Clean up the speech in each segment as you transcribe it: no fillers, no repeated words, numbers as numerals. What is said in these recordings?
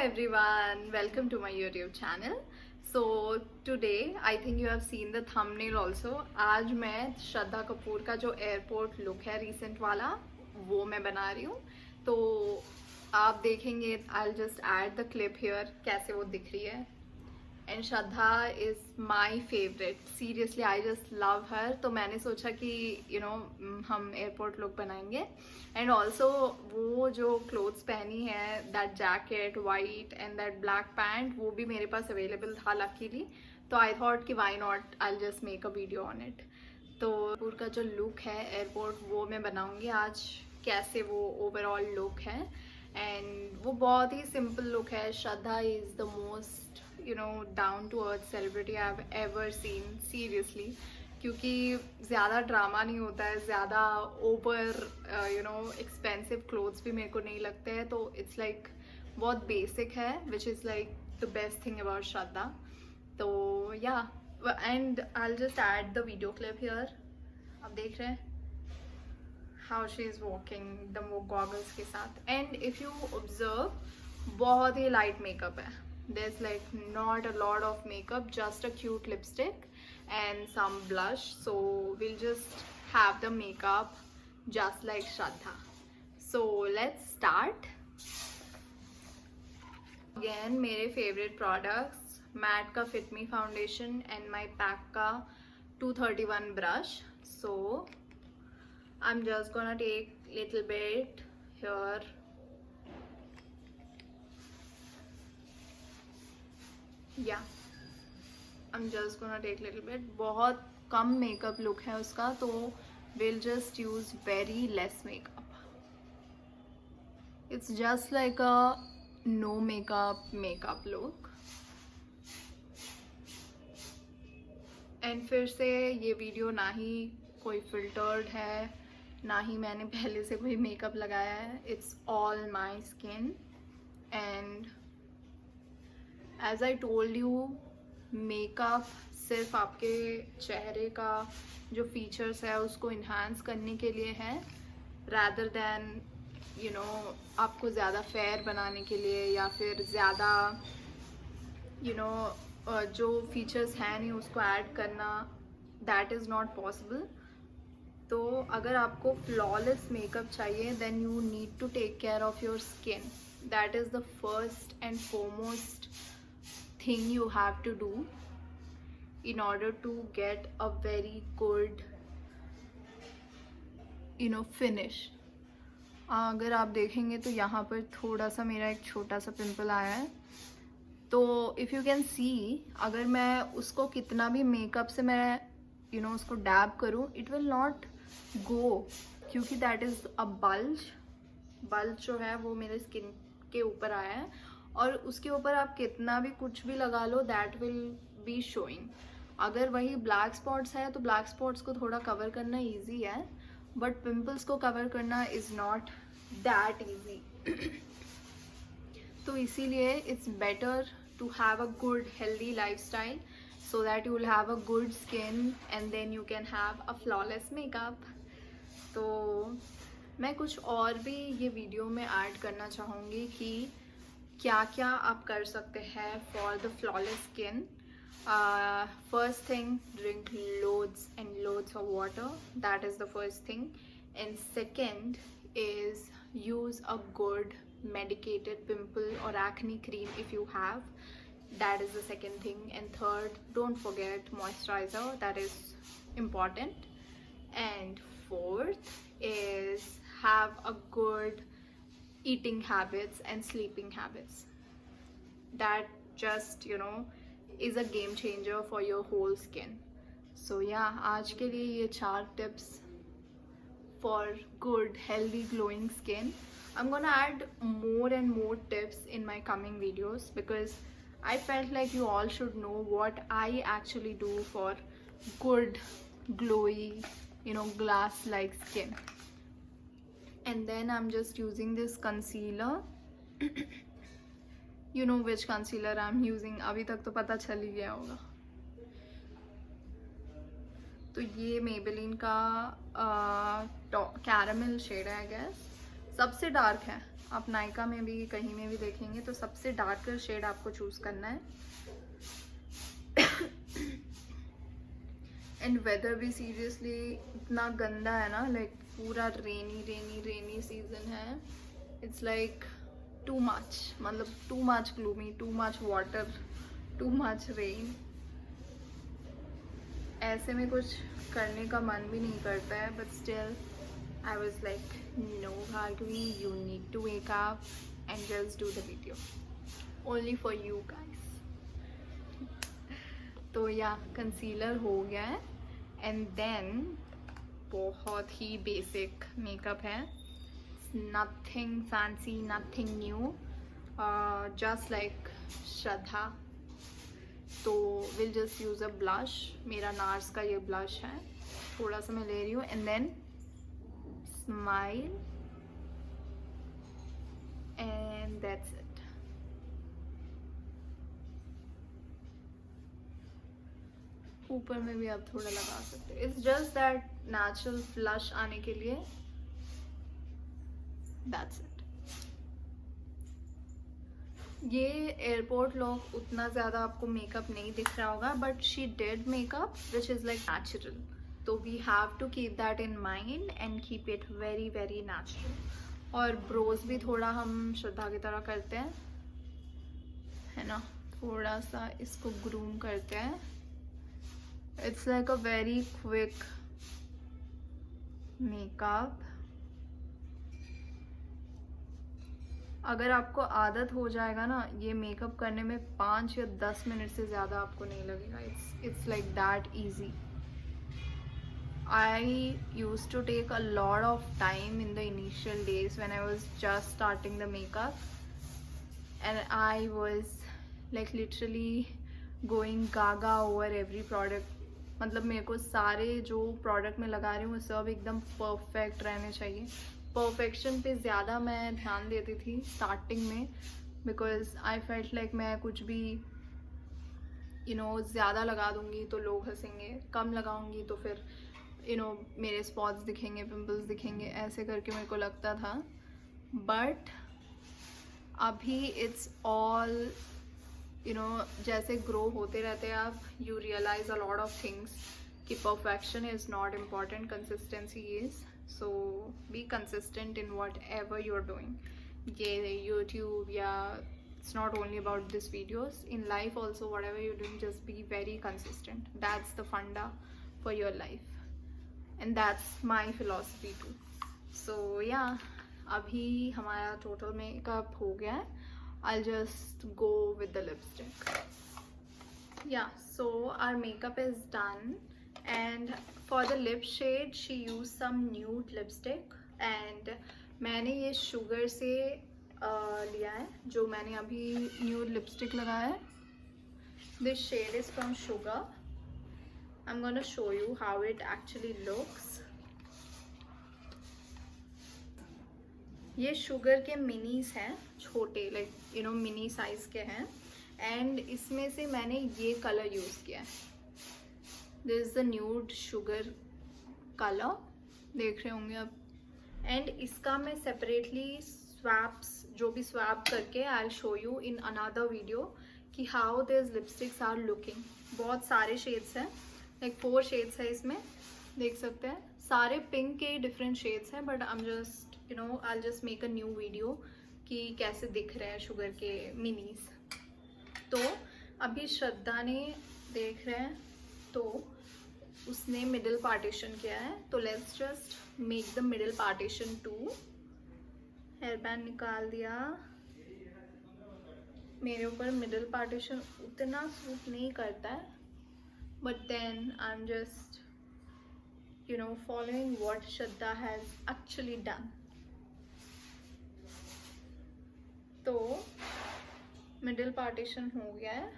everyone, welcome to my YouTube channel. So today I think you have seen the thumbnail also. आज मैं श्रद्धा कपूर का जो airport look है recent वाला वो मैं बना रही हूँ. तो आप देखेंगे, I'll just add the clip here कैसे वो दिख रही है. And Shraddha is my favourite. Seriously I just love her. तो मैंने सोचा कि हम एयरपोर्ट लुक बनाएंगे. एंड ऑल्सो वो जो क्लोथ्स पहनी है, that jacket white and that black pant, वो भी मेरे पास अवेलेबल था लकीली. तो आई थॉट कि why not, I just make a video on it. तो पूरा का जो लुक है एयरपोर्ट वो मैं बनाऊंगी आज, कैसे वो ओवरऑल लुक है. एंड वो बहुत ही सिंपल लुक है. Shraddha is the most down to earth celebrity I have ever seen, seriously. क्योंकि ज़्यादा ड्रामा नहीं होता है, ज़्यादा ओवर एक्सपेंसिव क्लोथ्स भी मेरे को नहीं लगते हैं. तो इट्स लाइक बहुत बेसिक है, which is like the best thing about Shraddha. तो yeah, and I will just add the video clip here. आप देख रहे हैं how she is walking the वो गॉगल्स के साथ. एंड इफ़ यू ऑब्जर्व, बहुत ही लाइट मेकअप है. There's like not a lot of makeup, just a cute lipstick and some blush. So we'll just have the makeup just like Shraddha. So let's start. Again, मेरे favorite products, MAC का Fit Me foundation and my PAC का 231 brush. So I'm just gonna take little bit here. या I'm just gonna take little bit. बहुत कम makeup look है उसका, तो we'll just use very less makeup. It's just like a no makeup look. And फिर से ये video ना ही कोई फिल्टर्ड है, ना ही मैंने पहले से कोई मेकअप लगाया है. It's all my skin. And as I told you, makeup सिर्फ आपके चेहरे का जो फीचर्स है उसको इन्हांस करने के लिए है, रैदर दैन आपको ज़्यादा फेयर बनाने के लिए, या फिर ज़्यादा जो फीचर्स हैं नहीं उसको ऐड करना. That is not possible. तो अगर आपको फ्लॉलेस मेकअप चाहिए, then you need to take care of your skin. That is the first and foremost thing you have to do in order to get a very good finish. अगर आप देखेंगे तो यहाँ पर थोड़ा सा मेरा एक छोटा सा पिंपल आया है. तो इफ़ यू कैन सी, अगर मैं उसको कितना भी मेकअप से मैं उसको डैब करूँ, इट विल नॉट गो, क्योंकि दैट इज़ अ बल्ज जो है वो मेरे स्किन के ऊपर आया है. और उसके ऊपर आप कितना भी कुछ भी लगा लो, दैट विल बी शोइंग. अगर वही ब्लैक स्पॉट्स है तो ब्लैक स्पॉट्स को थोड़ा कवर करना इजी है, बट पिंपल्स को कवर करना इज़ नॉट दैट इजी. तो इसीलिए it's better to have a good healthy lifestyle, so that you will have a good skin and then you can have a flawless makeup. तो मैं कुछ और भी ये वीडियो में ऐड करना चाहूँगी कि क्या क्या आप कर सकते हैं for the flawless skin. First thing, drink loads and loads of water. That is the first thing. And second is use a good medicated pimple or acne cream if you have. That is the second thing. And third, don't forget moisturizer. That is important. And fourth is have a good eating habits and sleeping habits. That just is a game changer for your whole skin. So yeah, आज के लिए ये 4 tips for good healthy glowing skin. I'm gonna add more and more tips in my coming videos, because I felt like you all should know what I actually do for good glowy glass like skin. And then I'm just using this concealer. You know which concealer I'm using. अभी तक तो पता चल ही गया होगा. तो ये Maybelline का कैरामल शेड है, आई गेस सबसे डार्क है. आप नायका में भी कहीं में भी देखेंगे तो सबसे डार्कर शेड आपको चूज करना है। एंड वेदर भी सीरियसली इतना गंदा है ना, लाइक पूरा रेनी सीजन है। इट्स लाइक टू मच, मतलब too much gloomy, too much water, too much rain. ऐसे में कुछ करने का मन भी नहीं करता है, but still I was like no Bhargavi, you need to wake up and just do the video only for you guys. तो या कंसीलर हो गया है एंड देन बहुत ही बेसिक मेकअप है, nothing fancy, nothing new, just like Shraddha. तो will just use a blush, मेरा Nars का ये ब्लश है, थोड़ा सा मैं ले रही हूँ and then smile and that's it. ऊपर में भी आप थोड़ा लगा सकते हो, it's just that natural flush आने के लिए, दैट्स इट। ये एयरपोर्ट लुक उतना ज़्यादा आपको मेकअप नहीं दिख रहा होगा, but she did makeup which is like natural, तो we have to keep that in mind and keep it very very natural. और ब्रोज भी थोड़ा हम श्रद्धा की तरह करते हैं, है ना, थोड़ा सा इसको ग्रूम करते हैं। It's like a very quick makeup. अगर आपको आदत हो जाएगा ना ये मेकअप करने में, 5 या 10 मिनट से ज़्यादा आपको नहीं लगेगा। It's like that easy. I used to take a lot of time in the initial days when I was just starting the makeup, and I was like literally going gaga over every product. मतलब मेरे को सारे जो product में लगा रही हूँ सब एकदम परफेक्ट रहने चाहिए। परफेक्शन पे ज़्यादा मैं ध्यान देती थी स्टार्टिंग में, बिकॉज आई फेल्ट लाइक मैं कुछ भी ज़्यादा लगा दूँगी तो लोग हंसेंगे, कम लगाऊँगी तो फिर मेरे स्पॉट्स दिखेंगे, पिंपल्स दिखेंगे, ऐसे करके मेरे को लगता था। बट अभी इट्स ऑल जैसे ग्रो होते रहते हैं आप, you realize a lot of things कि perfection is not important, consistency is. So be consistent in whatever you are doing. ये यूट्यूब या it's not only about this videos, in life also, whatever you're doing, just be very consistent. That's the funda for your life, and that's my philosophy too. So yeah, अभी हमारा total makeup हो गया है. I'll just go with the lipstick. Yeah, so our makeup is done, and for the lip shade she used some nude lipstick, and मैंने ये sugar से लिया है, जो मैंने अभी न्यूड लिपस्टिक लगाया है. This shade is from Sugar. I'm gonna show you how it actually looks. ये शुगर के मिनीज हैं, छोटे, लाइक मिनी साइज के हैं, एंड इसमें से मैंने ये कलर यूज किया है. This is the nude sugar colour, देख रहे होंगे आप. एंड इसका मैं सेपरेटली स्वैप्स, जो भी स्वैप करके I show you in another video कि how this lipsticks are looking. बहुत सारे शेड्स हैं, लाइक 4 शेड्स है इसमें, देख सकते हैं. सारे पिंक के डिफरेंट शेड्स हैं, but I am just I just make a new video कि कैसे दिख रहे हैं शुगर के मिनीज. तो अभी श्रद्धा ने, देख रहे हैं, तो उसने मिडिल पार्टीशन किया है. तो let's just make the middle partition too. Hair band निकाल दिया. मेरे ऊपर मिडिल पार्टीशन उतना सूट नहीं करता है, but then I am just following what Shraddha has actually done. तो मिडिल पार्टीशन हो गया है.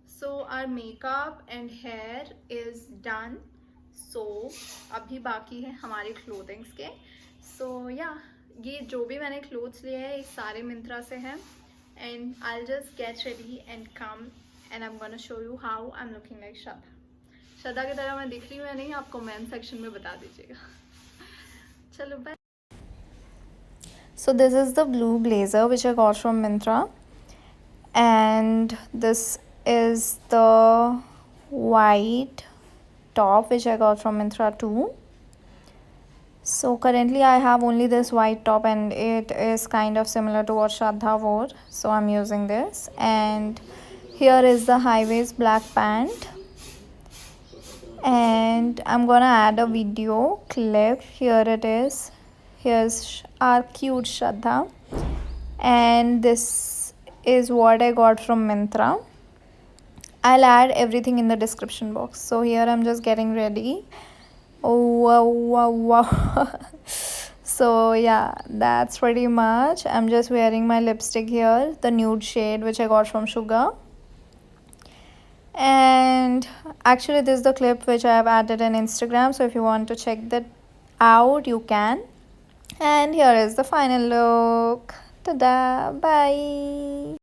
So our makeup and hair is done. So अभी बाकी है हमारे क्लोथिंग्स के. So yeah, ये जो भी मैंने क्लोथ्स लिए हैं ये सारे मिंत्रा से हैं. And I'll just get ready and come and I'm gonna show you how I'm looking like Shraddha. श्रद्धा की तरह मैं दिख रही हूँ या नहीं, आप कमेंट सेक्शन में बता दीजिएगा. चलो bye. So this is the blue blazer which I got from Myntra, and this is the white top which I got from Myntra too. So currently I have only this white top and it is kind of similar to what Shraddha wore, so I'm using this. And here is the high waist black pant, and I'm gonna add a video clip. Here it is. Here's our cute Shraddha, and this is what I got from Myntra. I'll add everything in the description box. So here I'm just getting ready. Oh wow, wow, wow. So yeah, that's pretty much. I'm just wearing my lipstick here, the nude shade which I got from Sugar. And actually this is the clip which I have added in Instagram, so if you want to check that out you can. And here is the final look. Ta-da, bye.